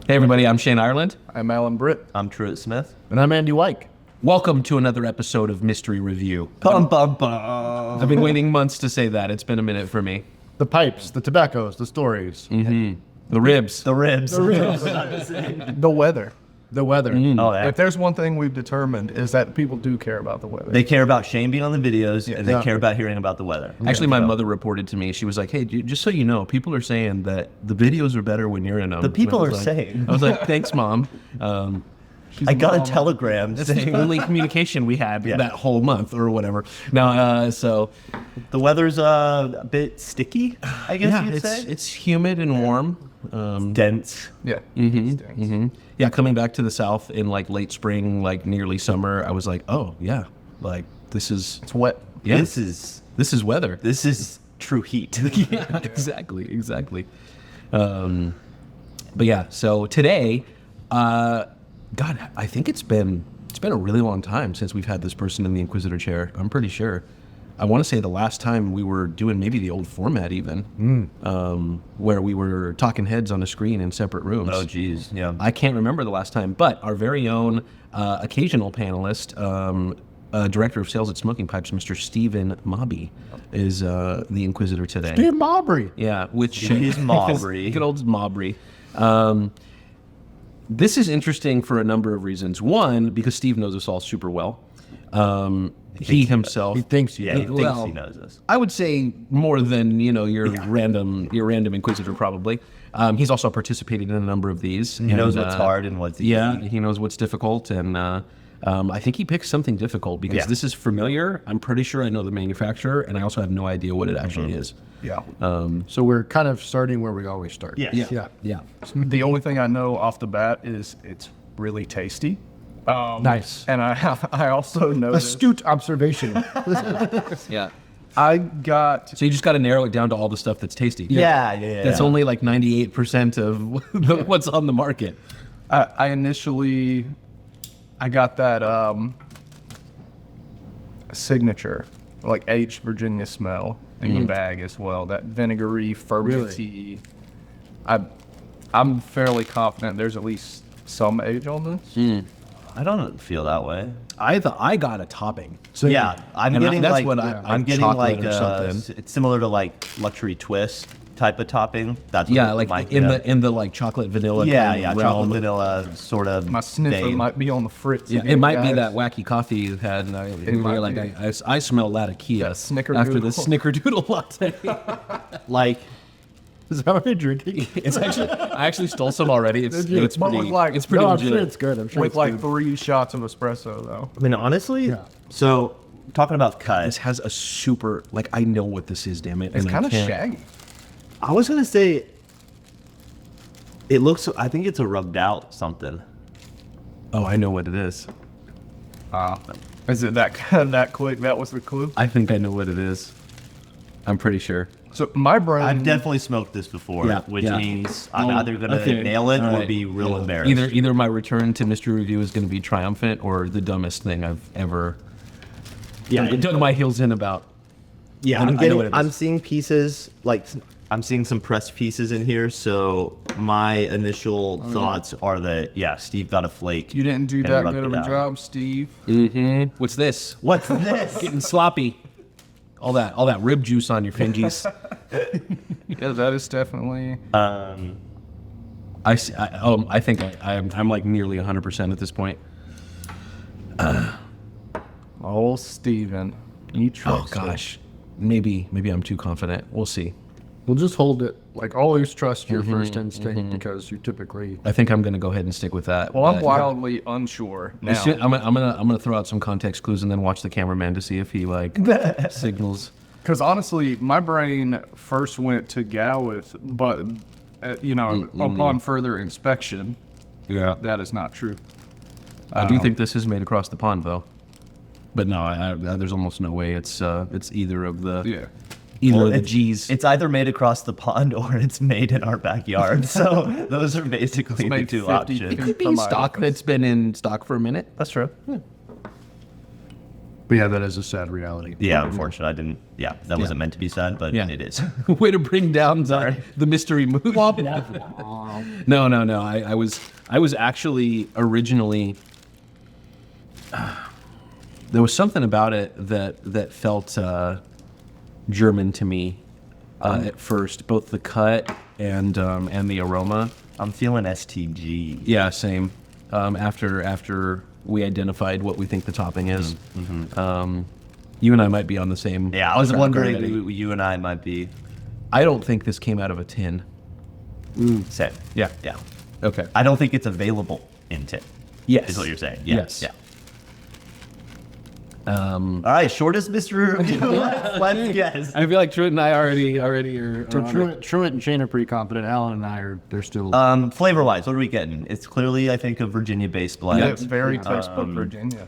Hey everybody, I'm Shane Ireland. I'm Alan Britt. I'm Truett Smith. And I'm Andy Wyke. Welcome to another episode of Mystery Review. Bum, bum, bum. I've been waiting months to say that. It's been a minute for me. The pipes, the tobaccos, the stories. The ribs. The ribs. The weather. The weather. Oh, yeah. If there's one thing we've determined is that people do care about the weather. They care about Shane being on the videos, and they Yeah. care about hearing about the weather. Actually, my mother reported to me. She was like, "Hey, just so you know, people are saying that the videos are better when you're in them." The people I was are like- saying. I was like, "Thanks, Mom." I got a telegram That's the saying only communication we had Yeah. that whole month or whatever. Now, so the weather's a bit sticky, I guess yeah, you'd say. it's humid and warm. Dense. Yeah. Yeah, coming back to the South in like late spring, like nearly summer, I was like, oh yeah, like this is It's wet. yeah, This is weather. true heat. Yeah, exactly. But yeah, so today, God, I think it's been a really long time since we've had this person in the Inquisitor chair. I'm pretty sure. I want to say the last time we were doing maybe the old format even, where we were talking heads on a screen in separate rooms. Oh, geez. Yeah. I can't remember the last time, but our very own occasional panelist, director of sales at Smoking Pipes, Mr. Steve Mawby, is the Inquisitor today. Steve Mawby. Yeah, which Steve Mawby. Good old Mawby. This is interesting for a number of reasons. One, because Steve knows us all super well. He himself. He thinks Yeah, he thinks Well, he knows us. I would say more than your random Inquisitor probably. He's also participated in a number of these. He knows what's hard and what's easy. Yeah, he knows what's difficult, and I think he picked something difficult because Yeah. this is familiar. I'm pretty sure I know the manufacturer, and I also have no idea what it actually is. Yeah. So we're kind of starting where we always start. Yes. Yeah. The only thing I know off the bat is it's really tasty. Nice. And I also know Astute observation. Yeah. I got So you just got to narrow it down to all the stuff that's tasty. Yeah. That's only like 98% of what's on the market. I initially got that signature, like aged Virginia smell in the bag as well. That vinegary, fermenty. I'm fairly confident there's at least some age on this. I don't feel that way. I got a topping. So Yeah, I'm And getting that's like what I'm getting chocolate like or something. it's similar to like luxury twist type of topping. That's what Yeah, it like might in be. the like chocolate vanilla. yeah, kind yeah, of chocolate realm. vanilla sort of. My sniffer vein. might be on the fritz. Yeah, again, it might be guys. that wacky coffee you had. And might you're like, be. I smell Latakia Snickerdoodle. after the Snickerdoodle latte. Like is that what you're drinking? It's actually I actually stole some already. It's you? it's But pretty with, like- it's pretty No, I'm legit. sure it's good. I'm sure with it's like good. 3 shots of espresso though. I mean, honestly. Yeah. So talking about cut, This has a super like I know what this is. Damn it! It's and I kind of can't- shaggy. I was gonna say. It looks. I think it's a rubbed out something. Oh, I know what it is. Is it that quick? That was the clue. I think I know what it is. I'm pretty sure. So my brain. I've definitely smoked this before, Yeah, which yeah. means I'm Oh, either gonna okay. nail it All or right. be real embarrassed. Either my return to Mystery Review is going to be triumphant or the dumbest thing I've ever dug my heels in about. Yeah, I know I'm what getting. it is. I'm seeing pieces like I'm seeing some pressed pieces in here. So my initial thoughts are that Steve got a flake. You didn't do and that rubbed good of it a out. job, Steve. What's this? What's this? Getting sloppy. All that rib juice on your fingies. Yeah, that is definitely. I think I'm like nearly 100% at this point. Oh, Steven. You Oh trust him. gosh, maybe I'm too confident. We'll see. We'll just hold it. Like, always trust your first instinct because you typically. I think I'm gonna go ahead and stick with that. Well, I'm But- wildly unsure now. I'm gonna throw out some context clues and then watch the cameraman to see if he like signals. Because honestly, my brain first went to Gowith, but upon further inspection, Yeah, that is not true. I do think this is made across the pond though. But no, there's almost no way it's either of the Yeah. of the G's. It's either made across the pond or it's made in our backyard. So those are basically the made two 50 options. feet. It could be from my stock office. that's been in stock for a minute. That's true. But yeah, that is a sad reality. Yeah, unfortunately, I didn't. Yeah, that wasn't meant to be sad, but Yeah. it is. Way to bring down the mystery movie. No. I was actually originally. There was something about it that felt German to me at first, both the cut and the aroma. I'm feeling STG. Yeah, same. After we identified what we think the topping is, you and I might be on the same. Yeah, I was track wondering already. who you and I might be. I don't think this came out of a tin. Same. Yeah. Yeah. Okay. I don't think it's available in tin. Yes. Is what you're saying. Yes. Yeah. All right, shortest mystery review. Let's guess. I feel like Truett and I already are. So on it. Truett and Shane are pretty confident. Alan and I they're still. Flavor wise, what are we getting? It's clearly, I think, a Virginia based blend. Yeah, it's very textbook Virginia.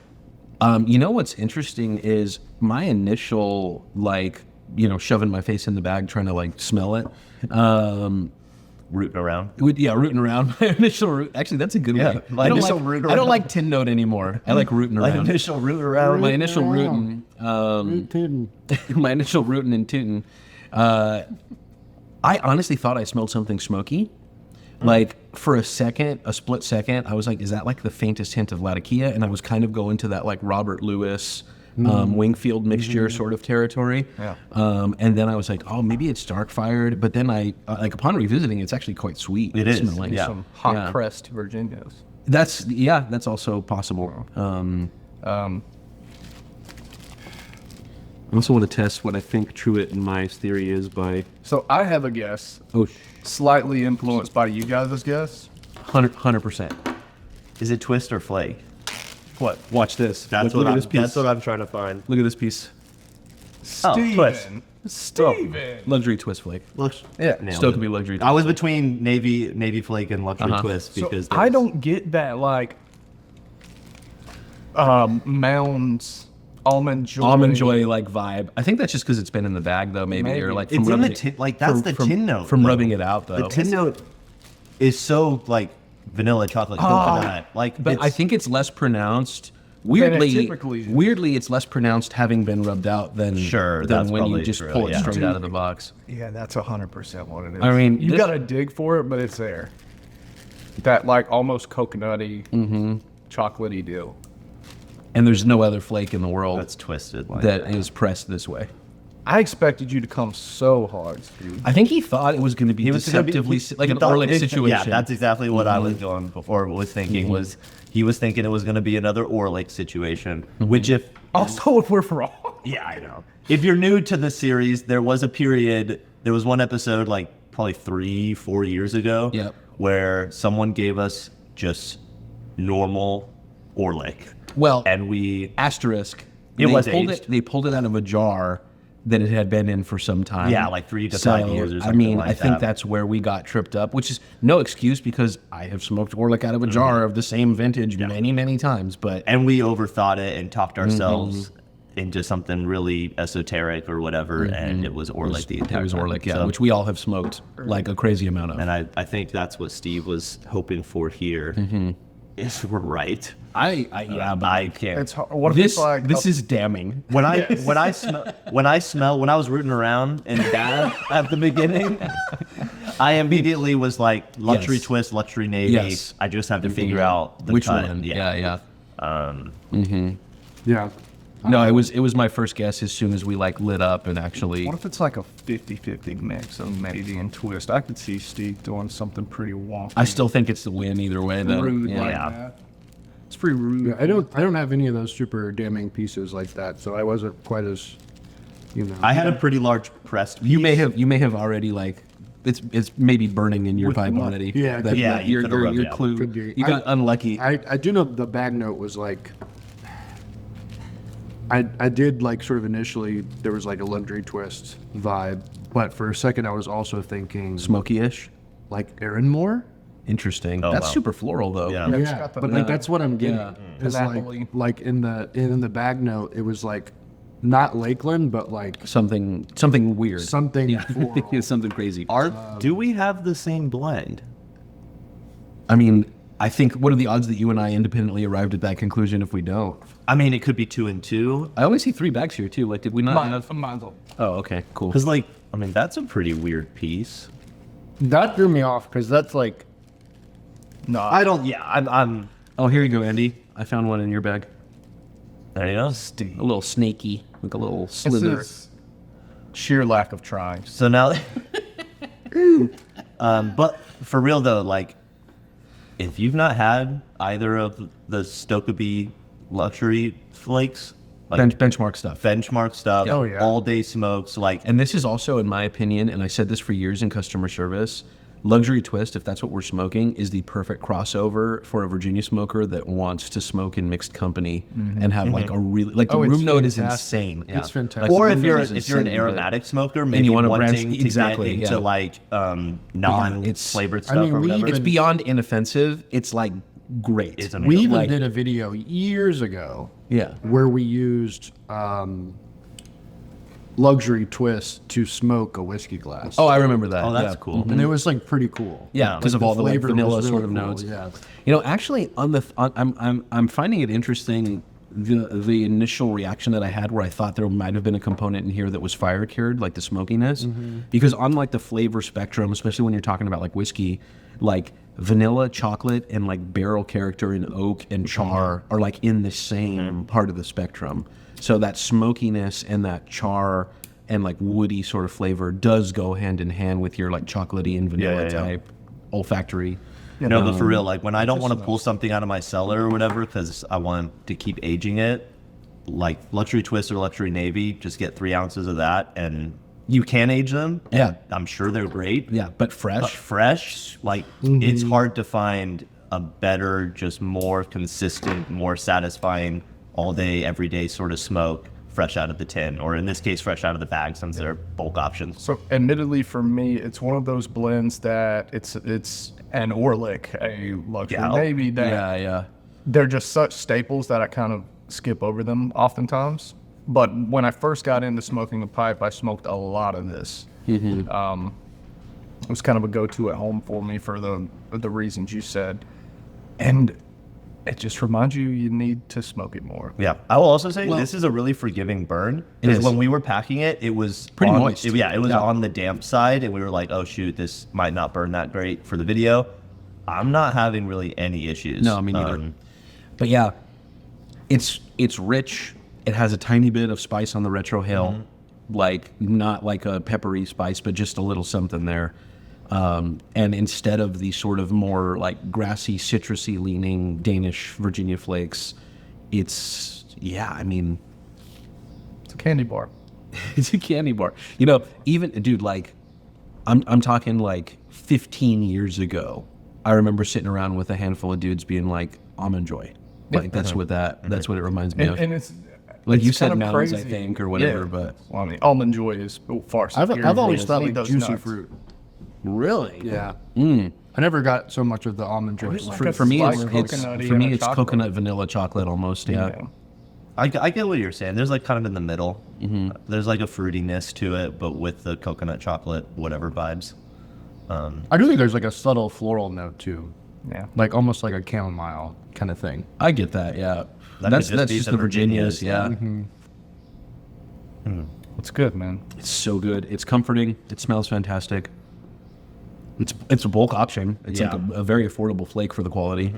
You know what's interesting is my initial shoving my face in the bag trying to smell it. Rooting around. Rooting around. My initial root. Actually, that's a good Yeah, one. my initial root I don't around. like tin note anymore. I like rooting Like around. initial root around. My initial rooting. My initial rooting and tooting. I honestly thought I smelled something smoky. Like for a split second, I was like, "Is that like the faintest hint of Latakia?" And I was kind of going to that like Robert Louis, Wingfield mixture sort of territory. Yeah. And then I was like, "Oh, maybe it's dark fired." But then I upon revisiting, it's actually quite sweet. It is, smelling. yeah. Some hot Yeah. crest Virginias. That's also possible. I also want to test what I think Truett and my theory is by So I have a guess, slightly influenced by you guys' guess. 100%. Is it twist or flake? What? Watch this. That's Look what at I'm. this piece. That's what I'm trying to find. Look at this piece. twist. Steven. Luxury twist flake. Yeah. Nailed Still it. could be luxury. I was between navy flake and luxury twist So because I don't get that Mounds almond joy. Vibe. I think that's just because it's been in the bag though, maybe. Maybe. Or like it's from in the rubbing tin. Like that's the tin note from though. rubbing it out though. The tin note is so like vanilla chocolate coconut. Like, But I think it's less pronounced. Weirdly, typically is. It's less pronounced having been rubbed out than Sure, than that's when you probably just true, pull it yeah. straight out of the box. Yeah, that's 100% what it is. I mean, you this- gotta dig for it, but it's there. That almost coconutty, chocolatey deal. And there's no other flake in the world that's twisted. Like that is pressed this way. I expected you to come so hard, Steve. I think he thought it was going to be was gonna be- deceptively like he an thought Orlick it- situation. Yeah, that's exactly what I was going before. Was thinking was he was thinking it was going to be another Orlick situation, which if Also, if we're wrong. yeah, I know. If you're new to the series, there was a period. There was one episode probably 3-4 years ago. Yep. Where someone gave us just normal Orlick. Well, And we asterisk. It was aged. They pulled it out of a jar that it had been in for some time. Yeah, like 3 to 5 years or I something mean, like I think that. that's where we got tripped up, which is no excuse because I have smoked Orlick out of a jar of the same vintage many, many times. But and we overthought it and talked ourselves into something really esoteric or whatever, and it was Orlick the entire it was time. Orlick, yeah, So- which we all have smoked like a crazy amount of. and I think that's what Steve was hoping for here. If we're right. Yeah, but I can't. It's hard. What if this it's like this is damning. When I when I was rooting around in dab at the beginning, I immediately was like luxury Yes. twist, luxury navy. Yes. I just have to figure out the Which cut. one? Yeah. Yeah. No, it was my first guess as soon as we lit up and actually. What if it's like a 50-50 mix of navy and twist? I could see Steve doing something pretty wonky. I still think it's the win either way though. rude Yeah. like that. It's pretty rude. Yeah, I don't have any of those super damning pieces like that, so I wasn't quite as, I had a pretty large pressed. You may have already it's maybe burning in your vibonity. Yeah, that, yeah, that you your could've rubbed your it out. clue. Could be. You got unlucky. I do know the bag note was like. I did sort of initially there was a luxury twist vibe, but for a second I was also thinking Smoky-ish. Aaron Moore. Interesting. Oh, That's wow. super floral though. Yeah. It's Yeah, got the but nut. that's what I'm getting. Yeah. It's Pineapple-y. in the bag note it was not Lakeland, but Something weird. something Yeah. floral. Something crazy. Do we have the same blend? I mean, I think, what are the odds that you and I independently arrived at that conclusion if we don't? I mean, it could be 2 and 2. I only see 3 bags here too. Like, did we not have? Mine's all. Oh, okay, cool. Because, like, I mean, that's a pretty weird piece. That threw me off because that's like, No, I don't. Yeah, I'm. Oh, here you go, Andy. I found one in your bag. There you go. A little snaky, like a little This slither. is sheer lack of trying. So now, but for real though, like, if you've not had either of the Stokeby luxury flakes, like Benchmark stuff. benchmark stuff, Oh, yeah. all day smokes, like, And this is also, in my opinion, and I said this for years in customer service, luxury twist, if that's what we're smoking, is the perfect crossover for a Virginia smoker that wants to smoke in mixed company and have like a really, like the Oh, it's room note is fantastic. insane. It's fantastic. Like, the or room if you're note is an insane good. aromatic smoker, maybe you wanna wanting branch- to exactly, get into yeah. like non-flavored I stuff mean, or we whatever. It's beyond inoffensive. It's like great. It's we amazing. even Like- did a video years ago Yeah. where we used luxury twist to smoke a whiskey glass. Oh, I remember that. Oh, that's yeah. cool. and it was like pretty cool. Yeah, because Like, of all the like, flavor was vanilla really sort of cool, notes. Yeah. You know, actually, I'm finding it interesting the initial reaction that I had where I thought there might have been a component in here that was fire cured, like the smokiness, because on like the flavor spectrum, especially when you're talking about like whiskey, like vanilla, chocolate, and like barrel character and oak and char are like in the same part of the spectrum. So that smokiness and that char and like woody sort of flavor does go hand in hand with your like chocolatey and vanilla yeah. type olfactory. No, but for real, like when I don't want to pull something out of my cellar or whatever because I want to keep aging it, like luxury twist or luxury navy, just get 3 ounces of that, and you can age them. Yeah. I'm sure they're great. Yeah, but fresh. But fresh, like it's hard to find a better, just more consistent, more satisfying, all day, every day sort of smoke fresh out of the tin, or in this case, fresh out of the bag, since they're bulk options. So, admittedly, for me, it's one of those blends that it's an Orlick, a luxury Yeah. navy that yeah, yeah. they're just such staples that I kind of skip over them oftentimes. But when I first got into smoking the pipe, I smoked a lot of this. It was kind of a go-to at home for me for the reasons you said, and it just reminds you need to smoke it more. Yeah, I will also say Well- this is a really forgiving burn. It Because is. when we were packing it, it was Pretty on, moist. it was on the damp side, and we were like, "Oh shoot, this might not burn that great for the video." I'm not having really any issues. No, me neither. But yeah, it's rich. It has a tiny bit of spice on the retrohale, like not like a peppery spice, but just a little something there. And instead of the sort of more like grassy, citrusy leaning Danish Virginia flakes, it's I mean, It's a candy bar. it's a candy bar. You know, even dude, like I'm talking like 15 years ago. I remember sitting around with a handful of dudes being like Almond Joy. Like that's what that's what it reminds me of. And it's Like it's you said, kind of mountains, I crazy. think, or whatever. Yeah. But Well, I mean, Almond Joy is far superior. I've always thought Need like those juicy nuts. fruit. really, Yeah. I never got so much of the almond joy. It's like for, a for me, slice it's coconutty for and me a it's chocolate. coconut vanilla chocolate almost. Yeah. Yeah. I get what you're saying. There's like kind of in the middle. There's like a fruitiness to it, but with the coconut chocolate, whatever vibes. I do think there's like a subtle floral note too, Yeah. like almost like a chamomile kind of thing. I get that. Yeah, That that's could just be just some the Virginias. Virginias, Yeah, It's good, man. it's so good. It's comforting. It smells fantastic. It's a bulk option. It's like a very affordable flake for the quality.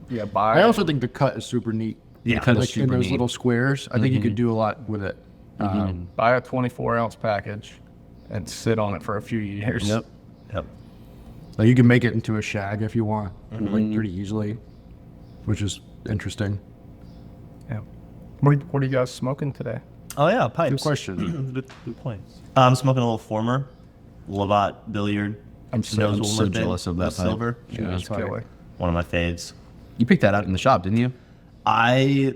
Yeah, I also think the cut is super neat. Yeah, cut is like in super those neat. little squares. I think you could do a lot with it. buy a 24-ounce package and sit on it for a few years. Yep. Yep. Like you can make it into a shag if you want, like pretty easily, which is interesting. Yeah. What are you guys smoking today? Oh yeah, pipes. Good question. good point. I'm smoking a little former, Lavat Billiard. I'm so Nose jealous of that with pipe. silver. Yeah. It's killer. One of my faves. You picked that out in the shop, didn't you? I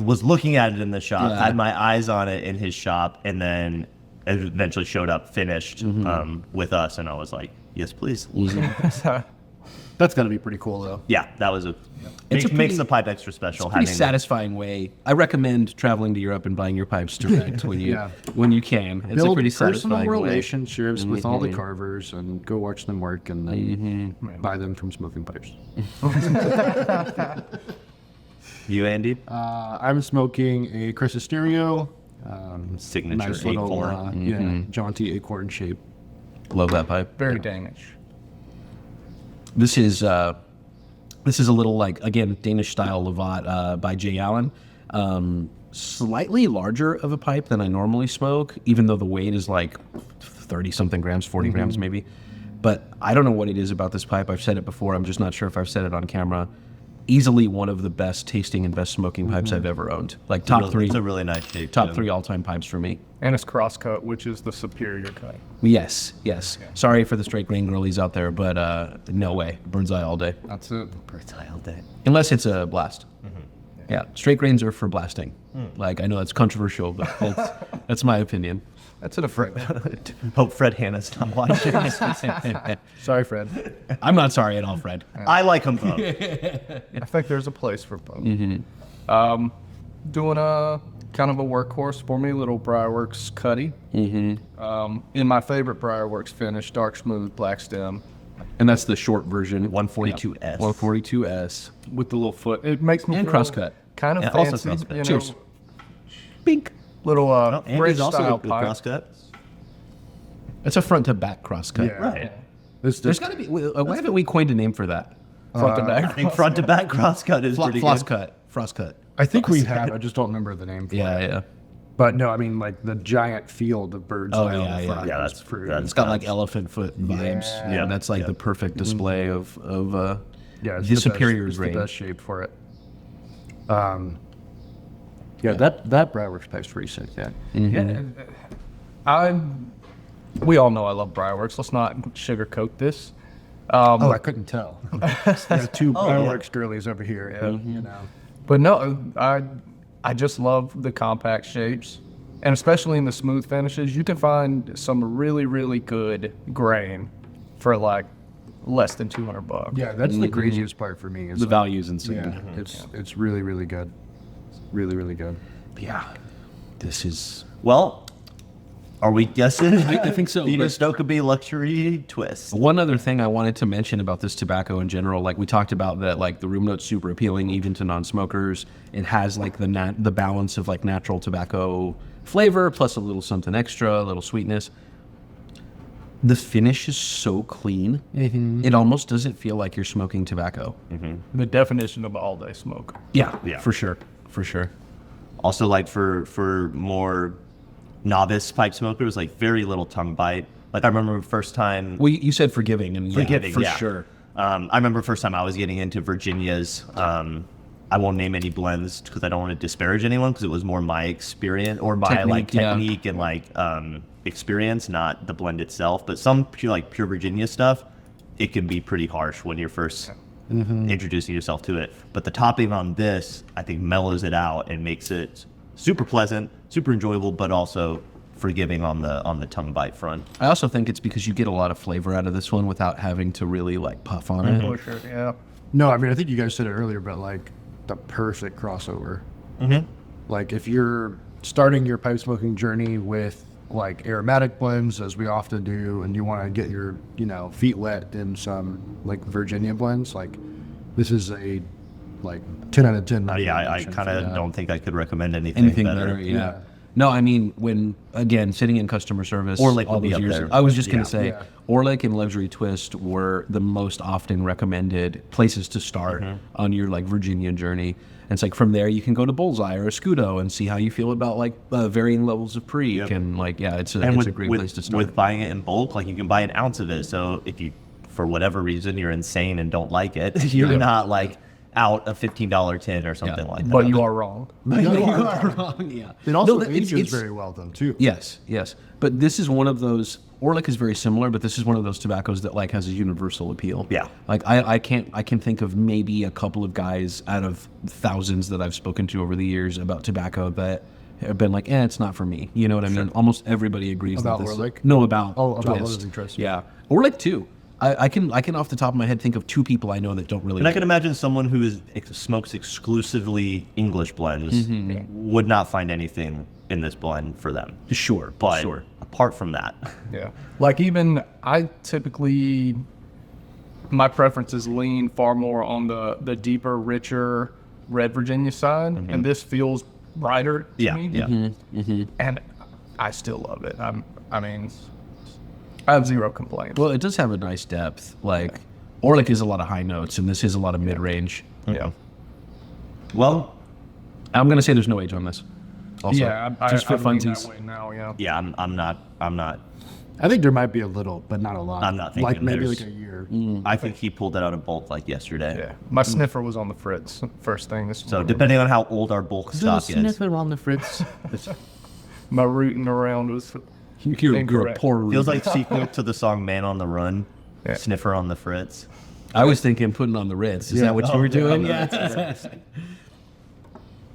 was looking at it in the shop, Yeah. had my eyes on it in his shop, and then it eventually showed up finished with us, and I was like, yes, please. That's got to be pretty cool, though. Yeah, that was It's makes a pretty- the pipe extra special. Pretty having satisfying way. I recommend traveling to Europe and buying your pipes direct when you Yeah. when you can. It's a Build pretty personal satisfying way. relationships with all the carvers and go watch them work and then buy them from smoking pipes. You, Andy? I'm smoking a Chrysosterio. Signature Nice little, acorn. jaunty acorn shape. Love that pipe. Very Danish. This is a little like, again, Danish style Lavat by Jay Allen. Slightly larger of a pipe than I normally smoke, even though the weight is like 30 something grams, 40 grams maybe. But I don't know what it is about this pipe. I've said it before. I'm just not sure if I've said it on camera. Easily one of the best tasting and best smoking pipes I've ever owned. Like top three. It's a really nice shape. Top too. 3 all-time pipes for me. And it's crosscut, which is the superior cut. Yes. Sorry for the straight grain girlies out there, but no way. Bird's eye all day. That's it. Bird's eye all day. Unless it's a blast. Yeah, straight grains are for blasting. Like, I know that's controversial, but that's my opinion. That's it, Fred. Hope Fred Hanna's not watching. Sorry, Fred. I'm not sorry at all, Fred. I like them both. I think there's a place for both. Doing a kind of a workhorse for me, little Briarworks Cuddy. In my favorite Briarworks finish, dark smooth black stem And that's the short version. 142S. 142S. with the little foot. It makes me And feel crosscut. kind of Yeah, also fancy. crosscut. You know, Cheers. Bink. little Oh, British Andy's also style good pipe. crosscut. That's a front to back crosscut. Yeah. Right. There's got to be. Why haven't we coined a name for that? Front to I back. think front to back crosscut is pretty Floss good. cut. Frost cut. I think we have. I just don't remember the name for it. Yeah. But no, I mean, like the giant field of birds. Oh, eye on yeah, the yeah. front Yeah, is that's- pretty. that's- It's got like elephant foot vibes. Yeah. That's like Yeah. the perfect display of yeah, it's the the superior's best, it's range. the best shape for it. Yeah, that Briarworks pipe's pretty sick. Yeah. Yeah, we all know I love Briarworks. Let's not sugarcoat this. Oh, I couldn't tell. There's two Briarworks girlies over here. Yeah, you know. But no, I just love the compact shapes, and especially in the smooth finishes, you can find some really, really good grain for like less than $200. Yeah, that's the craziest part for me. Is the like, value's insane. yeah, it's really really good. Really really good. Yeah. This is. Well, are we guessing? I think so, The but- Stokeby luxury twist. One other thing I wanted to mention about this tobacco in general, like we talked about that, like the room note's super appealing even to non-smokers. It has like the balance of like natural tobacco flavor plus a little something extra, a little sweetness. The finish is so clean. It almost doesn't feel like you're smoking tobacco. The definition of all day smoke. Yeah, Yeah. for sure. For sure. Also, like for more novice pipe smokers, like very little tongue bite. Like I remember the first time. Well, you said forgiving, and Forgiving, for yeah. sure. I remember the first time I was getting into Virginia's. I won't name any blends because I don't want to disparage anyone because it was more my experience or my like Technique, yeah. technique and like experience, not the blend itself. But some pure Virginia stuff, it can be pretty harsh when you're first introducing yourself to it. But the topping on this, I think, mellows it out and makes it super pleasant, super enjoyable, but also forgiving on the tongue bite front. I also think it's because you get a lot of flavor out of this one without having to really like puff on it. For sure, yeah. No, I mean I think you guys said it earlier, but like the perfect crossover. Like if you're starting your pipe smoking journey with like aromatic blends, as we often do, and you want to get your feet wet in some like Virginia blends, like this is a like 10 out of 10. Yeah, I recommendation kind for of that. don't think I could recommend anything, Anything better. better, yeah. No, I mean, when, again, sitting in customer service Orlik all would be these up years, there. I was just going Yeah. to say, Yeah. Orlik and Luxury Twist were the most often recommended places to start on your, like, Virginia journey. And it's like, from there, you can go to Bullseye or Escudo and see how you feel about, like, varying levels of Preak. Yep. And, like, yeah, it's And a great place to start. with buying it in bulk, like you can buy an ounce of it. So if you, for whatever reason, you're insane and don't like it, you're not like out a $15 tin or something like that. But you are wrong. You are wrong, yeah. It also No, ages very well though too. Yes. But this is one of those. Orlik is very similar, but this is one of those tobaccos that like has a universal appeal. Yeah. Like I can think of maybe a couple of guys out of thousands that I've spoken to over the years about tobacco that have been like, it's not for me. You know what I mean? Almost everybody agrees About that this. Orlik? No, about Oh, about Twist. Luxury Twist. Yeah. Orlik too. I can off the top of my head think of 2 people I know that don't really. And I can imagine someone who smokes exclusively English blends would not find anything in this blend for them. Sure, But sure. apart from that, Yeah. Like even I typically, my preferences lean far more on the deeper, richer red Virginia side, and this feels brighter to yeah, me. yeah. And I still love it. I mean, I have zero complaints. Well, it does have a nice depth. Like Orlik is a lot of high notes, and this is a lot of mid range. Yeah. Well, I'm gonna say there's no age on this. Also, Yeah, just for I lean funsies. that way now, yeah. yeah, I'm not. I think there might be a little, but not a lot. I'm not like thinking maybe there's- like a year. I think he pulled that out of bulk like yesterday. Yeah. My sniffer was on the fritz first thing this So morning. depending on how old our bulk stock is, on the fritz. My rooting around was You're a Incorrect. poor root. feels like sequel to the song "Man on the Run," Yeah. Sniffer on the Fritz. I was thinking putting on the Ritz. Is that what you were doing? Yeah.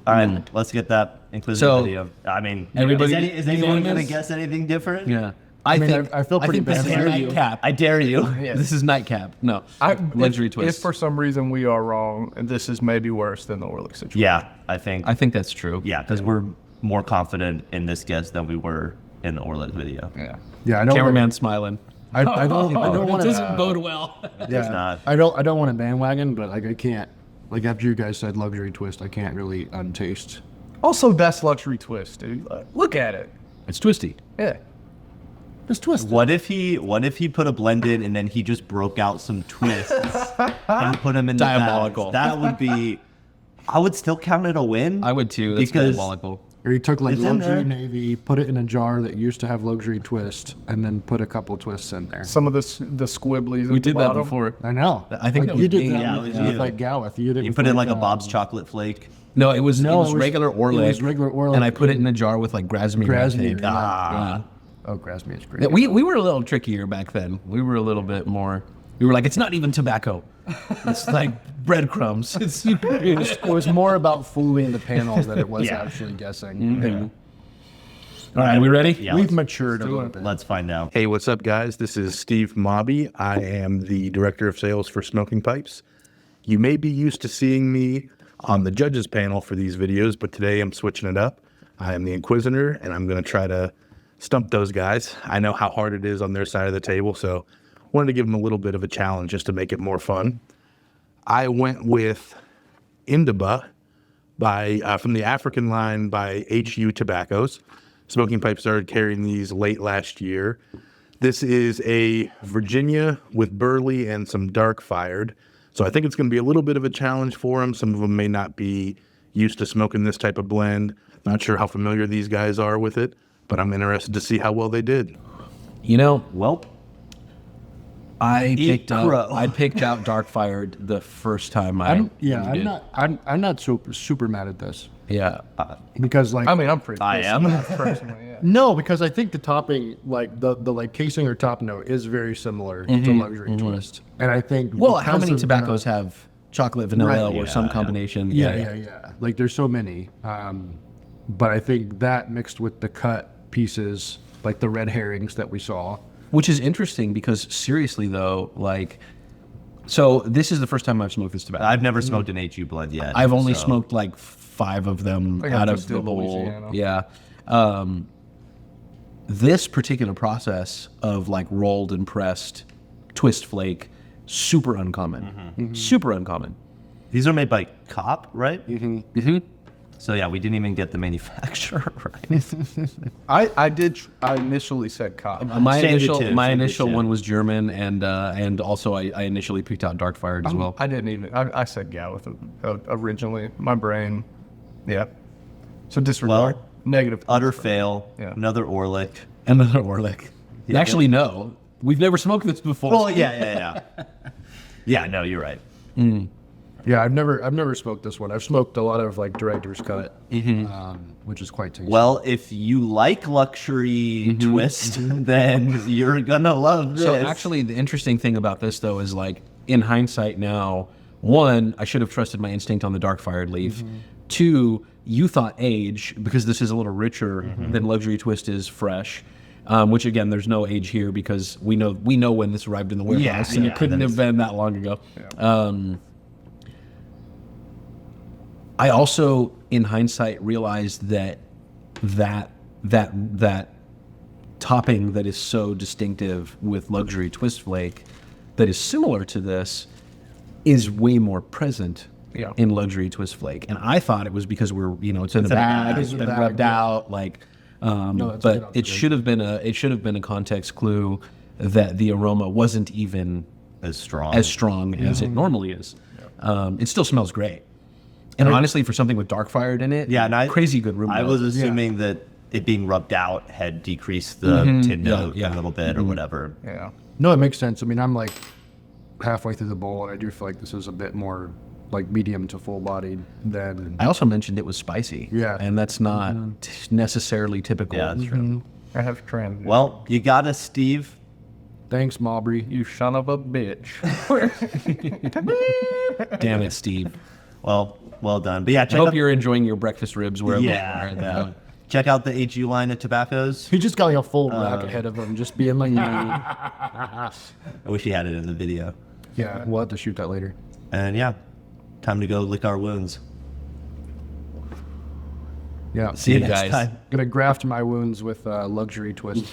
All right, let's get that Inquisitor So, video. I mean, everybody- is anyone going to unanimous? guess anything different? Yeah. I mean, I feel pretty this bad is for you. nightcap. I dare you. This is nightcap. No. Luxury if, twist. If for some reason we are wrong, this is maybe worse than the Orlik situation. Yeah, I think. I think that's true. Yeah, because we're more confident in this guess than we were in the Orlet video. Yeah. Yeah, I don't. Cameraman smiling. I don't want to. bode well. It's not. I don't want to bandwagon, but like I can't. Like after you guys said luxury twist, I can't really untaste. Also, that's luxury twist, dude. Like, look at it. It's twisty. Yeah. Just twist. What if he put a blend in and then he just broke out some twists and put them in the Diabolical. bags? That would be. I would still count it a win. I would too. That's Because- diabolical. Or you took like It's in luxury there. navy, put it in a jar that used to have luxury twist, and then put a couple twists in there. Some of the squibblies. We at the did that bottom. before. I know. I think like, that you was did me. that Yeah, it with, was you. like Gawith. You did. You with, put in like a um, Bob's chocolate flake. No, it was No, it was- regular Orlik. it was regular Orlik. And I put it in a jar with like Grasmere. Grasmere, tape. yeah. Yeah. Oh, Grasmere is great. Yeah, we were a little trickier back then. We were a little bit more. We were like, it's not even tobacco. It's like breadcrumbs. It was more about fooling the panels than it was Yeah. actually guessing. All right, we ready? Yeah, We've let's, matured a little bit. let's find out. Hey, what's up, guys? This is Steve Mawby. I am the Director of Sales for Smoking Pipes. You may be used to seeing me on the judges panel for these videos, but today I'm switching it up. I am the Inquisitor, and I'm going to try to stump those guys. I know how hard it is on their side of the table, so wanted to give them a little bit of a challenge just to make it more fun. I went with Indaba from the African line by HU Tobaccos. Smoking Pipe started carrying these late last year. This is a Virginia with burley and some dark fired. So I think it's going to be a little bit of a challenge for them. Some of them may not be used to smoking this type of blend. Not sure how familiar these guys are with it, but I'm interested to see how well they did. You know, Well, I Eat crow. picked out Dark Fired the first time I'm did. not super mad at this Yeah. because like I mean, I'm pretty. I pissed am. personally. Yeah. no, because I think the topping, like the like casing or top note, is very similar to luxury twist, and I think Well, how because many of tobaccos have chocolate, vanilla, Right, or some combination? yeah. Like there's so many, but I think that mixed with the cut pieces, like the red herrings that we saw. Which is interesting because seriously though, like, so this is the first time I've smoked this tobacco. I've never smoked an HU blend yet. I've only so- smoked like 5 of them I got out of just the did whole. Louisiana. Yeah. This particular process of like rolled and pressed twist flake, super uncommon. Super uncommon. These are made by Cop, right? Mm-hmm. So yeah, we didn't even get the manufacturer right. I initially said cop. My Sanded initial too, my sanded initial too. one was German, and also I initially picked out Dark Fired as well. I didn't even. I said Gawith originally. My brain. Yeah. So disregard. Well, Negative. Utter fail. Yeah. Another Orlik. Another Orlik. Actually, no. We've never smoked this before. Well, yeah. Yeah, no, you're right. Yeah, I've never smoked this one. I've smoked a lot of like director's cut, which is quite tasty. Well, if you like luxury twist, then you're gonna love this. So actually, the interesting thing about this, though, is like in hindsight now, 1, I should have trusted my instinct on the dark fired leaf. 2, you thought age because this is a little richer than luxury twist is fresh. which again, there's no age here because we know when this arrived in the warehouse, and it couldn't have been that long ago. I also, in hindsight, realized that topping that is so distinctive with luxury twist flake, that is similar to this, is way more present in luxury twist flake. And I thought it was because it's in the bag, it's been rubbed out, like. But it should have been a context clue that the aroma wasn't even as strong as it normally is. It still smells great. And honestly, for something with dark fired in it, crazy good room. I was assuming that it being rubbed out had decreased the tin note a little bit or whatever. Yeah. No, it makes sense. I mean, I'm like halfway through the bowl, and I do feel like this is a bit more like medium to full bodied than. I also mentioned it was spicy. Yeah. And that's not necessarily typical. Yeah, that's true. I have transition. Well, you got us, Steve. Thanks, Mawby. You son of a bitch. Damn it, Steve. Well done. But yeah, I check hope out, you're enjoying your breakfast ribs wherever you are. yeah. Check out the AG line of tobaccos. He just got like a full rack ahead of him, just being like, I wish he had it in the video. yeah, we'll have to shoot that later. And yeah, time to go lick our wounds. Yeah. See you you next guys. time. Gonna graft my wounds with luxury twist.